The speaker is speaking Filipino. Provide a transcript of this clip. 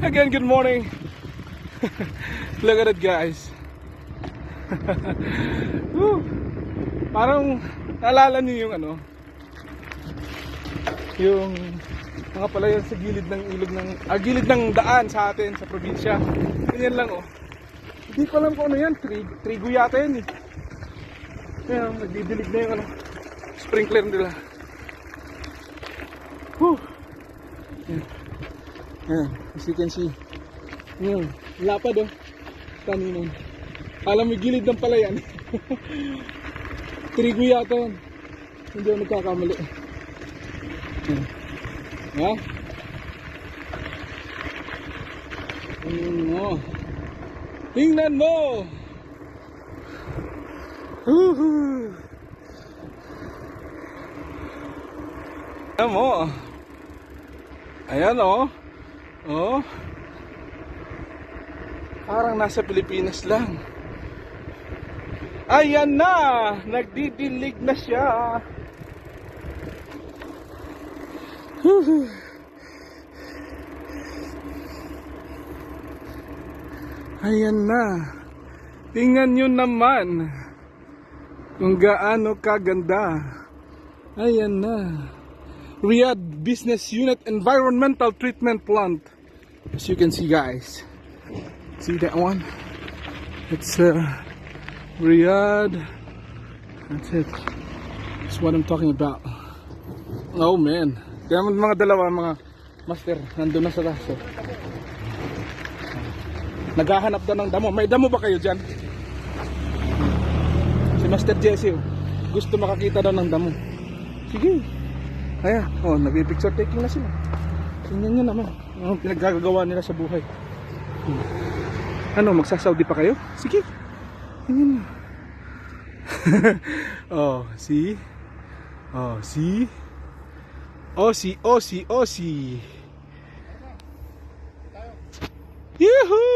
Again, good morning. Look at it, guys. Woo. Parang naalala niyo yung yung mga palayan sa gilid ng ilog ng gilid ng daan sa atin sa probinsya. Ganyan lang, oh. Hindi ko alam kung ano yan, trigo yata yan, eh. Kaya nagdidilig na yung sprinkler nila. Whew. Yan, as you can see. Lapad, oh. Kanina. Alam mo, gilid ng palayan. Trigo yata yan. Hindi ako nagkakamali. Ha? Tingnan mo! Ayan mo. Ayan, oh. Oh. Parang nasa Pilipinas lang. Ayan na! Nagdidilig na siya. Ayan na. Tingnan nyo naman kung gaano kaganda. Ayan na. Riyadh Business Unit Environmental Treatment Plant. As you can see, guys. See that one? It's Riyadh. That's it. That's what I'm talking about. Oh man. Kaya mga dalawa, mga master, nandun na sa taso. Naghahanap daw ng damo. May damo ba kayo dyan? Si Master Jesse, gusto makakita daw ng damo. Sige. Ayan, nagpipicture taking na sila. Tingnan nyo naman. Pinaggagawa nila sa buhay. Magsasaudi pa kayo? Sige. Tingnan nyo. See? See? Aussie. Yahoo!